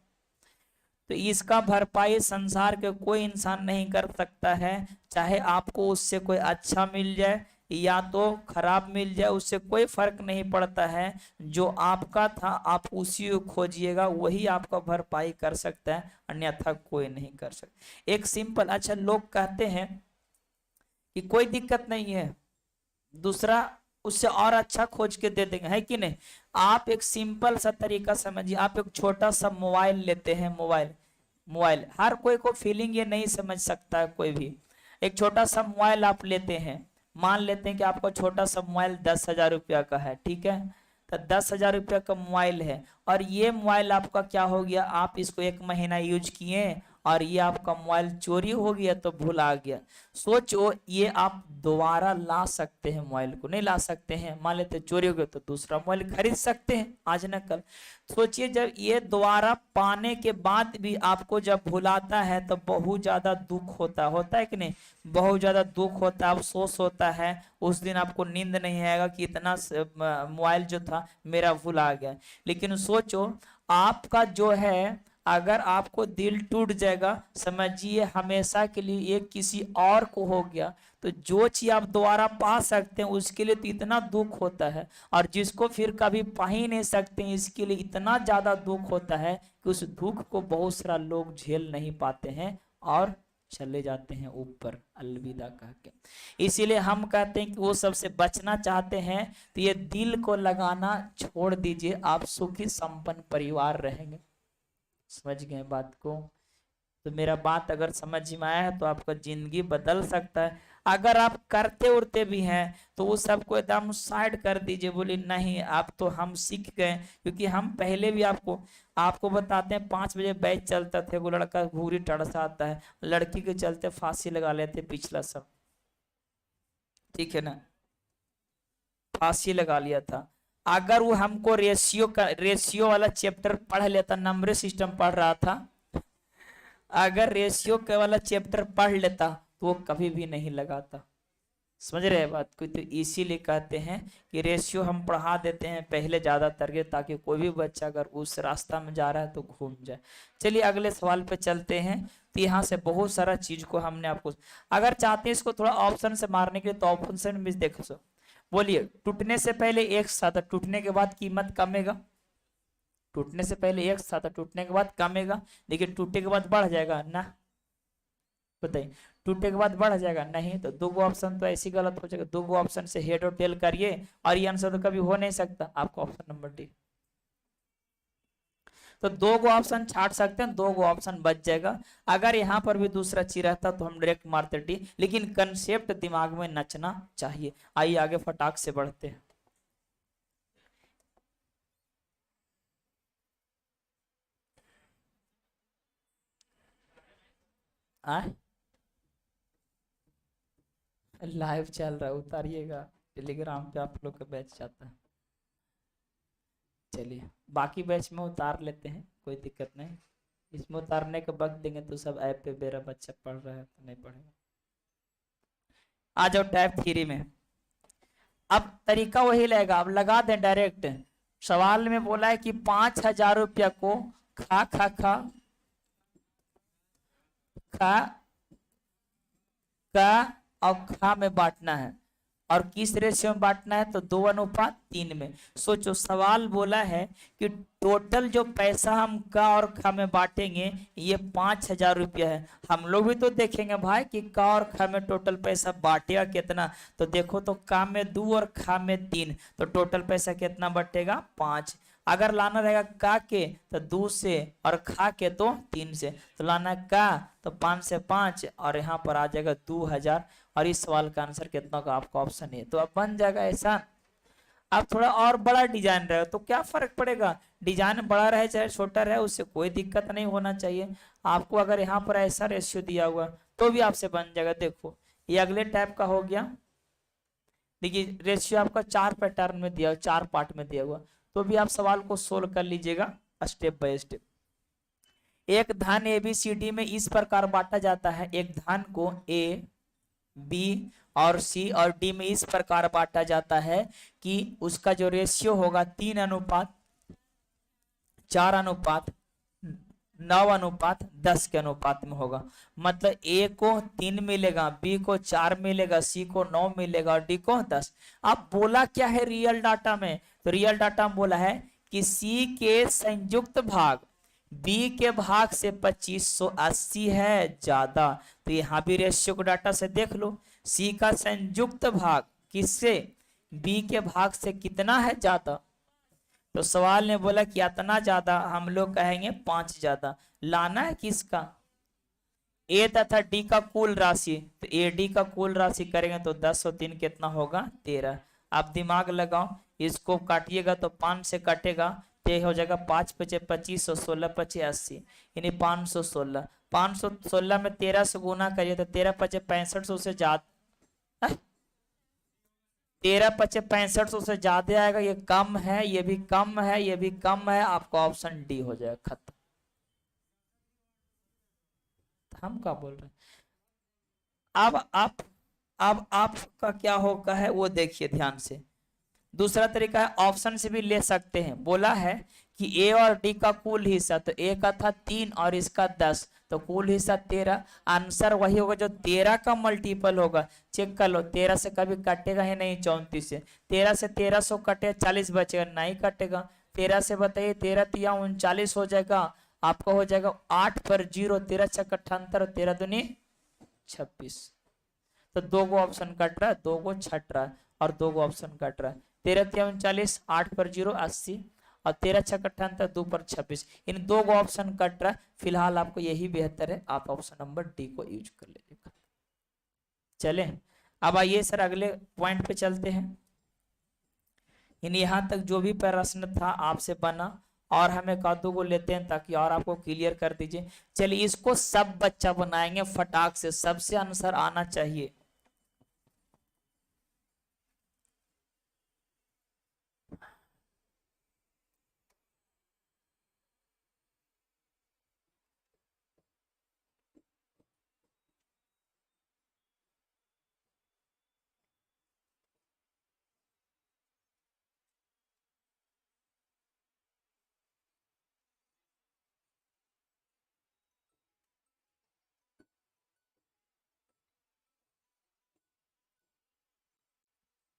तो इसका भरपाई संसार के कोई इंसान नहीं कर सकता है। चाहे आपको उससे कोई अच्छा मिल जाए या तो खराब मिल जाए, उससे कोई फर्क नहीं पड़ता है। जो आपका था आप उसी को खोजिएगा, वही आपका भरपाई कर सकता है, अन्यथा कोई नहीं कर सकता। एक सिंपल, अच्छा लोग कहते हैं कि कोई दिक्कत नहीं है, दूसरा उससे और अच्छा खोज के दे देंगे, है कि नहीं। आप एक सिंपल सा तरीका समझिए, आप एक छोटा सा मोबाइल लेते हैं, मोबाइल हर कोई को फीलिंग ये नहीं समझ सकता है कोई भी। एक छोटा सा मोबाइल आप लेते हैं, मान लेते हैं कि आपका छोटा सा मोबाइल 10,000 रुपया का है, ठीक है। तो 10,000 रुपया का मोबाइल है, और ये मोबाइल आपका क्या हो गया? आप इसको 1 महीना यूज किए और ये आपका मोबाइल चोरी हो गया, तो भूल आ गया। सोचो, ये आप दोबारा ला सकते हैं मोबाइल को? नहीं ला सकते हैं। मान लेते चोरी हो गया तो दूसरा मोबाइल खरीद सकते हैं आज न कल। सोचिए, जब ये दोबारा पाने के बाद भी आपको जब भुलाता है तो बहुत ज्यादा दुख होता है कि नहीं? बहुत ज्यादा दुख होता है, अफसोस होता है। उस दिन आपको नींद नहीं आएगा कि इतना मोबाइल जो था मेरा भुला गया। लेकिन सोचो, आपका जो है, अगर आपको दिल टूट जाएगा, समझिए हमेशा के लिए ये किसी और को हो गया, तो जो चीज आप दोबारा पा सकते हैं उसके लिए तो इतना दुख होता है, और जिसको फिर कभी पा ही नहीं सकते हैं इसके लिए इतना ज्यादा दुख होता है कि उस दुख को बहुत सारा लोग झेल नहीं पाते हैं और चले जाते हैं ऊपर अलविदा कह के। इसीलिए हम कहते हैं कि वो सबसे बचना चाहते हैं तो ये दिल को लगाना छोड़ दीजिए, आप सुखी संपन्न परिवार रहेंगे। समझ गए बात को? तो मेरा बात अगर समझ में आया है तो आपका जिंदगी बदल सकता है। अगर आप करते उड़ते भी हैं तो वो सबको एकदम साइड कर दीजिए, बोले नहीं आप तो हम सीख गए। क्योंकि हम पहले भी आपको बताते हैं, 5 बजे बैच चलता थे, वो लड़का घूरी टड़सा आता है, लड़की के चलते फांसी लगा लेते पिछला सब, ठीक है ना, फांसी लगा लिया था। अगर वो हमको रेशियो वाला चैप्टर पढ़ लेता, नंबर सिस्टम पढ़ रहा था, अगर रेशियो के वाला चैप्टर पढ़ लेता तो वो कभी भी नहीं लगाता। समझ रहे हैं बात को? तो इसीलिए कहते हैं कि रेशियो हम पढ़ा देते हैं पहले ज्यादातर के, ताकि कोई भी बच्चा अगर उस रास्ता में जा रहा है तो घूम जाए। चलिए अगले सवाल पे चलते हैं। तो यहाँ से बहुत सारा चीज को हमने आपको, अगर चाहते हैं इसको थोड़ा ऑप्शन से मारने के लिए तो ऑप्शन में देखो सो, बोलिए टूटने से पहले एक था, टूटने के बाद कीमत कमेगा। टूटने से पहले एक था, टूटने के बाद कमेगा, लेकिन टूटने के बाद बढ़ जाएगा ना? बताइए, टूटने के बाद बढ़ जाएगा? नहीं। तो दो ऑप्शन तो ऐसी गलत हो जाएगा, दो ऑप्शन से हेड और टेल करिए और ये आंसर तो कभी हो नहीं सकता। आपका ऑप्शन नंबर डी। तो दो ऑप्शन छाट सकते हैं, दो ऑप्शन बच जाएगा। अगर यहाँ पर भी दूसरा चीज रहता तो हम डायरेक्ट मारते डी, लेकिन कंसेप्ट दिमाग में नचना चाहिए। आइए आगे फटाक से बढ़ते हैं। आ लाइव चल रहा है, उतारिएगा, टेलीग्राम पे आप लोग का बैच जाता है। चलिए बाकी बैच में उतार लेते हैं, कोई दिक्कत नहीं। इसमें उतारने के वक्त देंगे तो सब ऐप पे मेरा बच्चा पढ़ रहा है तो नहीं पढ़ेगा। आ जाओ टाइप थ्री में। अब तरीका वही लगेगा, अब लगा दें डायरेक्ट। सवाल में बोला है कि 5,000 रुपया को खा खा खा खा का और खा में बांटना है, और किस रेशियो में बांटना है, तो 2:3 में। सोचो सवाल बोला है कि टोटल जो पैसा हम का और खा में बांटेंगे ये 5,000 रुपया है। हम लोग भी तो देखेंगे भाई कि का और खा में टोटल पैसा बांटेगा कितना। तो देखो तो का में 2 और खा में 3, तो टोटल पैसा कितना बटेगा 5। अगर लाना रहेगा का के तो 2 से और खा के तो 3 से, तो लाना का तो 5 से 5 और यहाँ पर आ जाएगा 2,000। और इस सवाल का आंसर कितना का आपका ऑप्शन है, तो अब बन जाएगा ऐसा। अब थोड़ा और बड़ा डिजाइन रहे तो क्या फर्क पड़ेगा, डिजाइन बड़ा रहे चाहे छोटा रहे उससे कोई दिक्कत नहीं होना चाहिए आपको। अगर यहाँ पर ऐसा रेशियो दिया हुआ तो भी आपसे बन जाएगा। देखो ये अगले टाइप का हो गया। देखिए रेशियो आपका 4 पैटर्न में दिया, 4 पार्ट में दिया हुआ, तो भी आप सवाल को सोल्व कर लीजिएगा स्टेप बाय स्टेप। एक धन ABCD में इस प्रकार बांटा जाता है। एक धन को A, B और C और D में इस प्रकार बांटा जाता है कि उसका जो रेशियो होगा 3:4:9:10 के अनुपात में होगा। मतलब A को 3 मिलेगा, B को 4 मिलेगा, C को 9 मिलेगा और D को 10। अब बोला क्या है रियल डाटा में, तो रियल डाटा में बोला है कि C के संयुक्त भाग B के भाग से 2580 है ज्यादा। तो यहाँ भी रेशियो को डाटा से देख लो, C का संयुक्त भाग किससे, B के भाग से कितना है ज्यादा। तो सवाल ने बोला कि इतना ज्यादा, हम लोग कहेंगे 5 ज्यादा। लाना है किसका, A तथा D का कुल राशि, तो AD का कुल राशि करेंगे तो 10 और 3 कितना होगा 13। आप दिमाग लगाओ, इसको काटिएगा तो 5 से कटेगा तो हो जाएगा 5 पचे 25 और 16 पचे 80, यानी 516। 516 में 13 से गुना करिए तो 13 पचे 6500 से ज्यादा, 13 पचे 6500 से ज्यादा आएगा। ये कम है, ये भी कम है, ये भी कम है, आपका ऑप्शन डी हो जाएगा खत्म। हम क्या बोल रहे हैं, अब आपका क्या होगा है वो देखिए ध्यान से। दूसरा तरीका है ऑप्शन से भी ले सकते हैं। बोला है कि ए और डी का कुल हिस्सा, तो ए का था 3 और इसका 10, तो कुल हिस्सा 13। आंसर वही होगा जो 13 का मल्टीपल होगा। चेक कर लो, 13 से कभी कटेगा ही नहीं 34 से। 13 से 1300 कटे 40 बचेगा, नहीं कटेगा। 13 से बताइए 13 तिया 39 हो जाएगा, आपका हो जाएगा 8 पर 0, 13 छक 78 और 13 दूनी 26। तो 2 गो ऑप्शन कट रहा है, 2 गो छट रहा है और 2 गो ऑप्शन कट रहा है। 13 तिया 39, 8 पर 0 80 और 13 छक 78, 2 पर 26। इन 2 गो ऑप्शन कट रहा है। फिलहाल आपको यही बेहतर है, आप ऑप्शन नंबर डी को यूज कर लीजिएगा। चले अब आइए सर अगले पॉइंट पे चलते हैं। इन यहाँ तक जो भी प्रश्न था आपसे बना, और हमें कादू को लेते हैं ताकि और आपको क्लियर कर दीजिए। चलिए इसको सब बच्चा बनाएंगे फटाक से, सबसे आंसर आना चाहिए।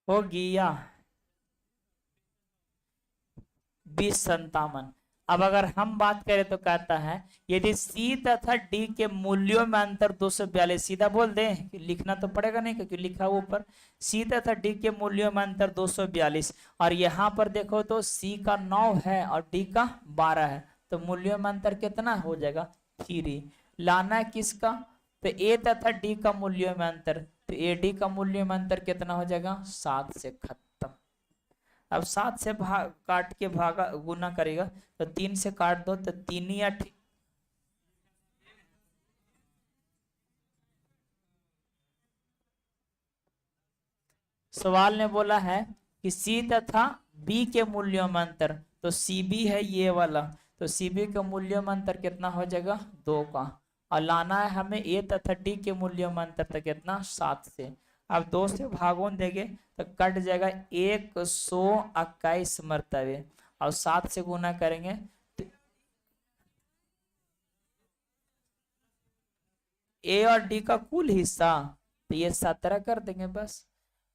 हो गया 2057। अब अगर हम बात करें तो कहता है यदि सी तथा डी के मूल्यों में अंतर 242, सीधा बोल दें कि लिखना तो पड़ेगा नहीं क्योंकि लिखा हुआ ऊपर, सी तथा डी के मूल्यों में अंतर 242, और यहाँ पर देखो तो सी का 9 है और डी का 12 है, तो मूल्यों में अंतर कितना हो जाएगा 3। लाना है किसका, तो ए तथा डी का मूल्यों में अंतर, तो ए डी का मूल्य में अंतर कितना हो जाएगा 7 से खत्म। अब 7 से भाग काट के भागा गुना करेगा तो 3 से काट दो तो 3 या सवाल ने बोला है कि सी तथा बी के मूल्यों में अंतर, तो सी बी है ये वाला, तो सी बी के मूल्यों में अंतर कितना हो जाएगा 2 का, और लाना है हमें ए तथा डी के मूल्यों में अंतर तो कितना 7 से। अब 2 से भागों देंगे तो कट जाएगा 121 मरतबे, और 7 से गुना करेंगे तो ए और डी का कुल हिस्सा, तो ये 17 कर देंगे बस।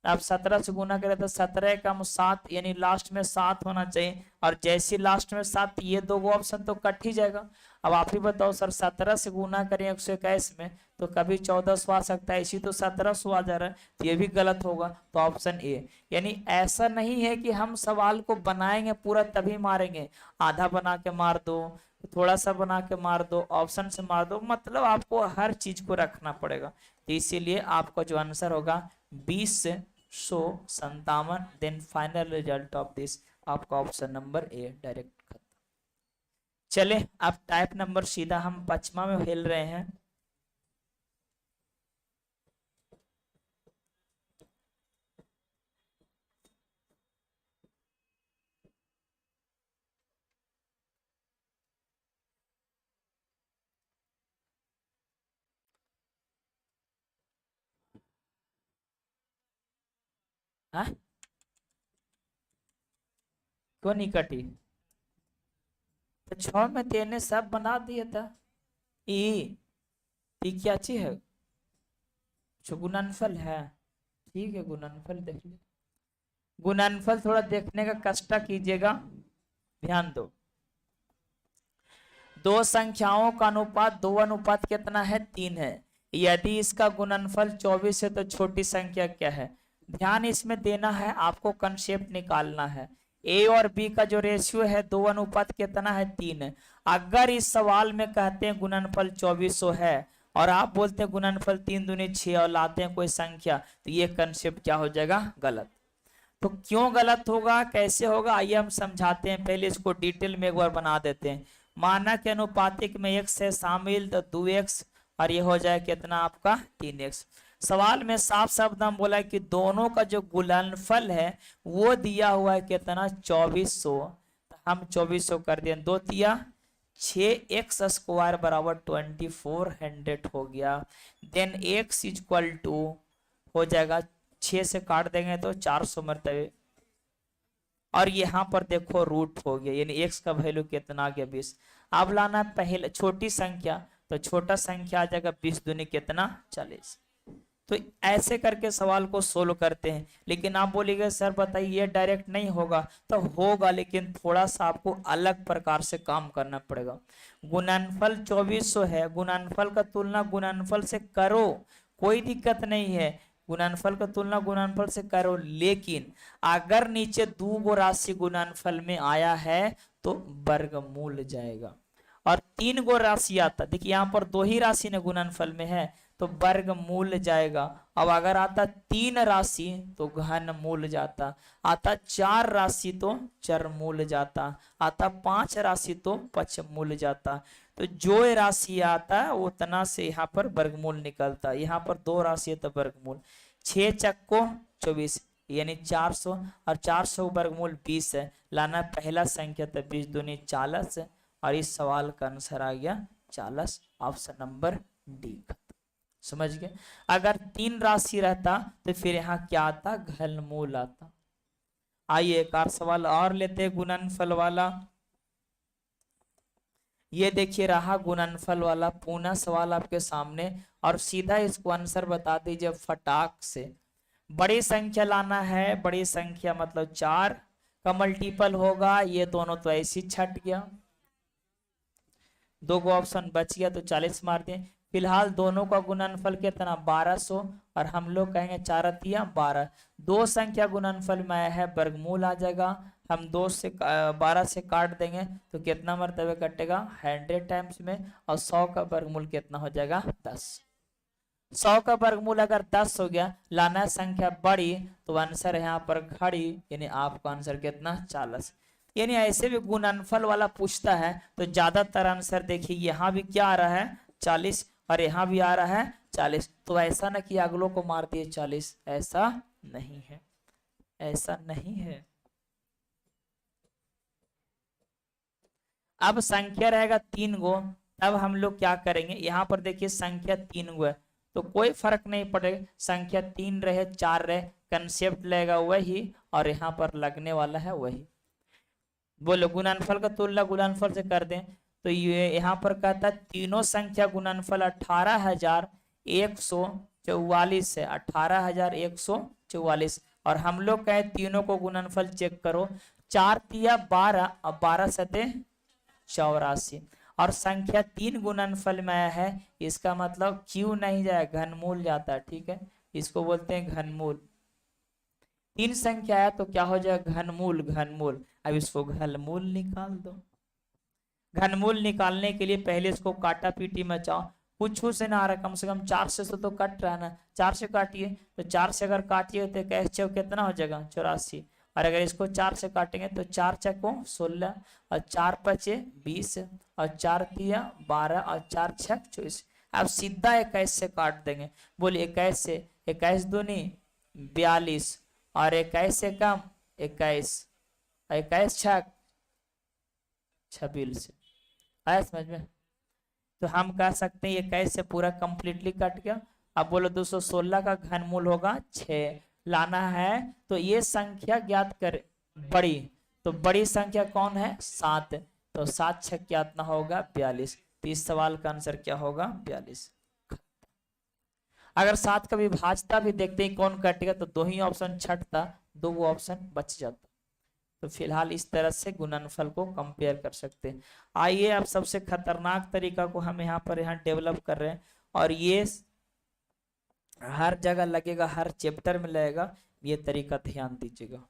अब 17 से गुना करें तो 17 कम 7, यानी लास्ट में 7 होना चाहिए, और जैसे लास्ट में 7 ये दो ऑप्शन तो कट ही जाएगा। अब आप ही बताओ सर 17 से गुना करें 121 में तो कभी 1400 आ सकता है, इसी तो 1700 आ जा रहा है, तो ये भी गलत होगा, तो ऑप्शन ए। यानी ऐसा नहीं है कि हम सवाल को बनाएंगे पूरा तभी मारेंगे, आधा बना के मार दो, थोड़ा सा बना के मार दो, ऑप्शन से मार दो, मतलब आपको हर चीज को रखना पड़ेगा। तो इसीलिए आपका जो आंसर होगा 2057, then final result of this आपका ऑप्शन नंबर ए डायरेक्ट खत्म। चले अब टाइप नंबर सीधा हम 5वां में खेल रहे हैं। हाँ क्यों नहीं कटी? तो 6 में तेने सब बना दिया था। ई ती क्या चीज है? जो गुणनफल है, ठीक है गुणनफल देख लो। गुणनफल थोड़ा देखने का कष्ट कीजिएगा, ध्यान दो। दो संख्याओं का अनुपात 2 अनुपात कितना है 3 है। यदि इसका गुणनफल 24 है तो छोटी संख्या क्या है? ध्यान इसमें देना है, आपको कंसेप्ट निकालना है। ए और बी का जो रेशियो है 2 अनुपात कितना है 3 है। अगर इस सवाल में कहते हैं गुणनफल 2400 है और आप बोलते हैं गुणनफल 3 दूनी 6 और लाते हैं कोई संख्या, तो ये कंसेप्ट क्या हो जाएगा गलत। तो क्यों गलत होगा, कैसे होगा, आइए हम समझाते हैं। पहले इसको डिटेल में एक बार बना देते हैं। माना कि अनुपातिक में x है शामिल, तो 2x और ये हो जाए कितना आपका 3x। सवाल में साफ शब्द हम बोला कि दोनों का जो गुणनफल है वो दिया हुआ है कितना 2400, तो हम 2400 कर दिए, 2 तिया 6x स्क्वायर बराबर 2400 हो गया। देन x इक्वल टू हो जाएगा 6 से काट देंगे तो 400 मरतबे, और यहाँ पर देखो रूट हो गया, यानी x का वैल्यू कितना आ गया 20। अब लाना पहले छोटी संख्या, तो छोटा संख्या आ जाएगा 20 दूनी कितना 40। तो ऐसे करके सवाल को सोल्व करते हैं। लेकिन आप बोलिए सर बताइए ये डायरेक्ट नहीं होगा, तो होगा लेकिन थोड़ा सा आपको अलग प्रकार से काम करना पड़ेगा। गुणनफल 2400 है, गुणनफल का तुलना गुणनफल से करो, कोई दिक्कत नहीं है, गुणनफल का तुलना गुणनफल से करो, लेकिन अगर नीचे 2 गो राशि गुणनफल में आया है तो वर्गमूल जाएगा, और 3 गो राशि आता, देखिए यहाँ पर 2 ही राशि ने गुणनफल में है तो वर्गमूल जाएगा। अब अगर आता 3 राशि तो घनमूल जाता, आता 4 राशि तो चरमूल जाता, आता 5 राशि तो पचमूल जाता। तो जो राशि आता है उतना से यहाँ पर वर्गमूल निकलता है। यहाँ पर 2 राशि है तो वर्गमूल 6 चक्को 24 यानी 400, और 400 वर्गमूल 20 है। लाना पहला संख्या तो 20 दूनी 40, और इस सवाल का आंसर आ गया 40, ऑप्शन नंबर डी। समझ गए? अगर 3 राशि रहता तो फिर यहाँ क्या आता, घनमूल आता। आइए एक और सवाल और लेते हैं गुणनफल वाला। ये देखिए रहा गुणनफल वाला पूना सवाल आपके सामने, और सीधा इसको आंसर बता दीजिए फटाक से। बड़ी संख्या लाना है, बड़ी संख्या मतलब 4 का मल्टीपल होगा, ये दोनों तो ऐसे ही छट गया, 2 गो ऑप्शन बच गया तो 40 मार दें। फिलहाल दोनों का गुणनफल कितना 1200, और हम लोग कहेंगे 4 तिया 12। 2 संख्या गुणनफल में आया है, वर्गमूल आ जाएगा। हम 2 से 12 से काट देंगे तो कितना मरतबे कटेगा 100 टाइम्स में, और 100 का वर्गमूल कितना हो जाएगा 10। 100 का वर्गमूल अगर 10 हो गया, लाना संख्या बड़ी तो आंसर है यहाँ पर घड़ी, यानी आपका आंसर कितना 40। यानी ऐसे भी गुणनफल वाला पूछता है तो ज्यादातर आंसर देखिए यहाँ भी क्या आ रहा है 40, और यहाँ भी आ रहा है 40। तो ऐसा ना कि अगलों को मार दिए 40, ऐसा नहीं है। ऐसा नहीं है। अब संख्या रहेगा 3 गो, तब हम लोग क्या करेंगे, यहाँ पर देखिए संख्या 3 गो है तो कोई फर्क नहीं पड़ेगा, संख्या 3 रहे 4 रहे, कंसेप्ट लगेगा वही और यहाँ पर लगने वाला है वही। बोलो गुणनफल का तुलना गुणनफल से कर दें तो ये यहाँ पर कहता है तीनों संख्या गुणनफल 18,144 है, 18,144। और हम लोग कहे तीनों को गुणनफल चेक करो, 4 तिया 12 और 12 सते 84 और संख्या 3 गुणनफल में आया है, इसका मतलब क्यों नहीं जाए, घनमूल जाता है। ठीक है, इसको बोलते हैं घनमूल। 3 संख्या है तो क्या हो जाएगा, घनमूल। घनमूल, अब इसको घनमूल निकाल दो। घनमूल निकालने के लिए पहले इसको काटा पीटी मचाओ, कुछ से ना आ रहा, कम से कम 4 से तो कट रहा ना, 4 से काटिए तो 4 से अगर काटिए तो कैसे कितना हो जाएगा 84, और अगर इसको 4 से काटेंगे तो 4 चको 16 और 4 पचे 20 और 4 तिया 12 और 4 छक 24। अब सीधा 21 से काट देंगे, बोलिए 21 से, 21 दूनी 42 और 21 से कम 21, 21 छक 26। आया समझ में? तो हम कह सकते हैं 21 से पूरा कंप्लीटली कट गया। अब बोलो 216 का घनमूल होगा 6, लाना है तो ये संख्या ज्ञात कर बड़ी, तो बड़ी संख्या कौन है 7, तो 7 छक कितना होगा 42। तो इस सवाल का आंसर क्या होगा 42। अगर 7 का विभाज्यता भी देखते हैं कौन कटेगा तो 2 ही ऑप्शन छटता, 2 ऑप्शन बच जाता। तो फिलहाल इस तरह से गुणनफल को कंपेयर कर सकते हैं। आइए अब सबसे खतरनाक तरीका को हम यहाँ पर डेवलप कर रहे हैं और ये हर जगह लगेगा, हर चैप्टर में लगेगा, ये तरीका ध्यान दीजिएगा।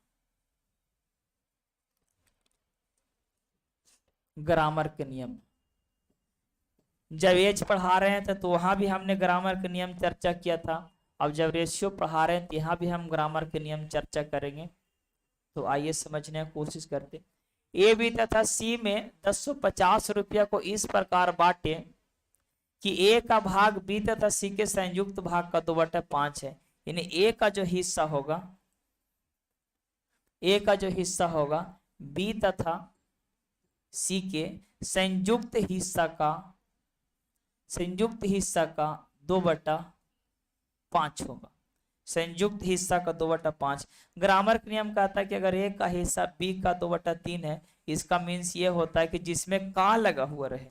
ग्रामर के नियम, जब एज पढ़ा रहे थे तो वहां भी हमने ग्रामर के नियम चर्चा किया था। अब जब रेशियो पढ़ा रहे हैं तो यहाँ भी हम ग्रामर के नियम चर्चा करेंगे। तो आइए समझने की कोशिश करते। ए बी तथा सी में 1050 रुपया को इस प्रकार बांटे कि ए का भाग बी तथा सी के संयुक्त भाग का 2/5 है। यानी ए का जो हिस्सा होगा, ए का जो हिस्सा होगा बी तथा सी के संयुक्त हिस्सा का 2/5 होगा। संयुक्त हिस्सा का 2/5। ग्रामर का नियम कहता है कि अगर ए का हिस्सा बी का 2/3 है, इसका मीन्स ये होता है कि जिसमें का लगा हुआ रहे,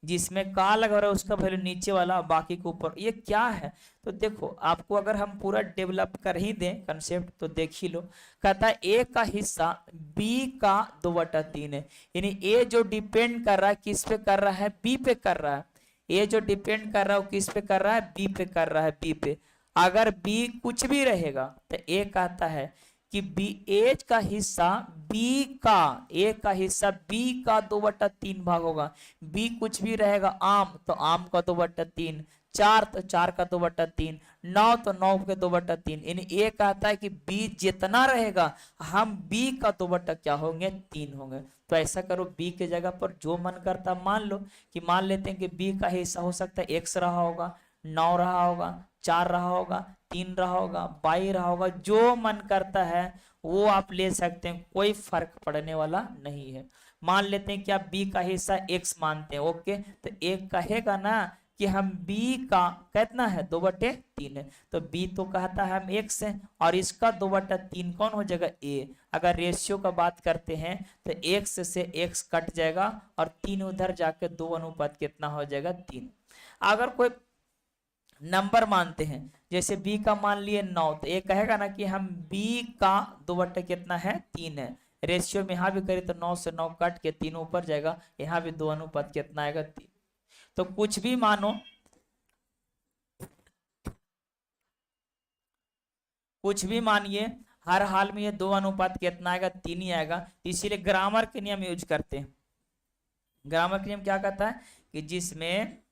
जिसमें का लगा रहा है उसका वैल्यू नीचे वाला, बाकी के ऊपर। ये क्या है तो देखो, आपको अगर हम पूरा डेवलप कर ही दें कंसेप्ट तो देख ही लो। कहता है ए का हिस्सा बी का 2/3 है, यानी ए जो डिपेंड कर रहा है किस पे कर रहा है, बी पे कर रहा है। ए जो डिपेंड कर रहा है वो किस पे कर रहा है, बी पे कर रहा है, बी पे। अगर बी कुछ भी रहेगा तो ए कहता है कि बी एज का हिस्सा बी का, ए का हिस्सा बी का 2/3 भाग होगा। बी कुछ भी रहेगा, आम तो आम का 2/3, 4 तो 4 का 2/3, 9 तो 9 के 2/3। यानी ए कहता है कि बी जितना रहेगा हम बी का 2/3 होंगे। तो ऐसा करो, बी के जगह पर जो मन करता मान लो, कि मान लेते हैं कि बी का हिस्सा हो सकता है x रहा होगा, 9 रहा होगा, 4 रहा होगा, 3 रहा होगा, 22 रहा होगा, जो मन करता है वो आप ले सकते हैं, कोई फर्क पड़ने वाला नहीं है। मान लेते हैं कि आप b का हिस्सा x मानते हैं, ओके, तो एक कहेगा ना कि हम b का कितना है 2/3 है, तो b तो कहता है हम x है और इसका 2/3 कौन हो जाएगा a। अगर रेशियो का बात करते हैं तो x से x कट जाएगा और 3 उधर जाके 2 अनुपात कितना हो जाएगा 3। अगर कोई नंबर मानते हैं, जैसे b का मान लिए 9, तो ये कहेगा ना कि हम b का 2/3 है। रेशियो में यहाँ भी करें तो 9 से 9 कट के 3 ऊपर जाएगा, यहाँ भी 2 अनुपात कितना आएगा 3। तो कुछ भी मानो, कुछ भी मानिए, हर हाल में ये 2 अनुपात कितना आएगा 3 ही आएगा। इसीलिए ग्रामर के नियम यूज करते हैं। ग्रामर के नियम क्या कहता है कि जिसमें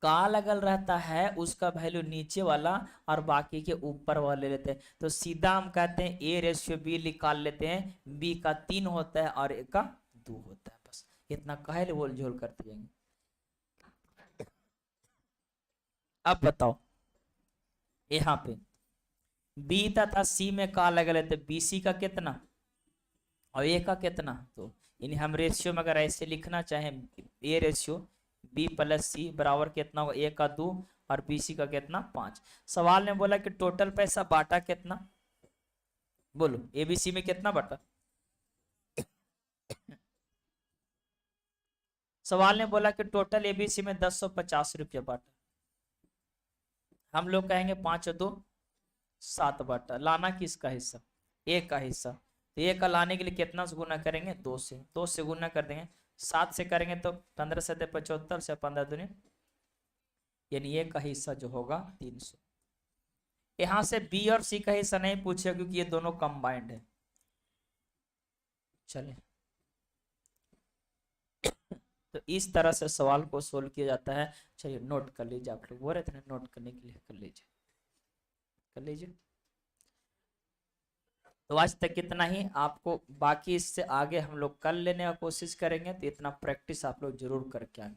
का लगल रहता है उसका वैल्यू नीचे वाला और बाकी के ऊपर वाले लेते हैं। तो सीधा हम कहते हैं ए रेशियो बी निकाल लेते हैं, बी का 3 होता है और ए का 2 होता है। बस इतना कहे बोल झोल करते जाएंगे। अब बताओ यहाँ पे बी तथा सी में का लगा लेते, बीसी का कितना और ए का कितना, तो यानी हम रेशियो में अगर ऐसे लिखना चाहें, ए रेशियो बी प्लस सी बराबर कितना होगा, ए का 2 और बी सी का कितना 5। सवाल में बोला कि टोटल पैसा बांटा कितना, बोलो एबीसी में कितना बांटा। सवाल ने बोला कि टोटल एबीसी में 1050 रुपया बांटा। हम लोग कहेंगे 5 और 2 7 बांटा। लाना किसका हिस्सा, ए का हिस्सा। तो ए का लाने के लिए कितना से गुना करेंगे, 2 से। 2 से गुना कर देंगे, 7 से करेंगे तो 15 से 75 से 15 दूनी, यानी ए का हिस्सा जो होगा 300। यहां से बी और सी का हिस्सा नहीं पूछे क्योंकि ये दोनों कंबाइंड है। चलिए, तो इस तरह से सवाल को सोल्व किया जाता है। चलिए नोट कर लीजिए, आप लोग बोल रहे थे ना नोट करने के लिए, कर लीजिए कर लीजिए। तो आज तक कितना ही, आपको बाकी इससे आगे हम लोग कल लेने का कोशिश करेंगे, तो इतना प्रैक्टिस आप लोग जरूर करके आए।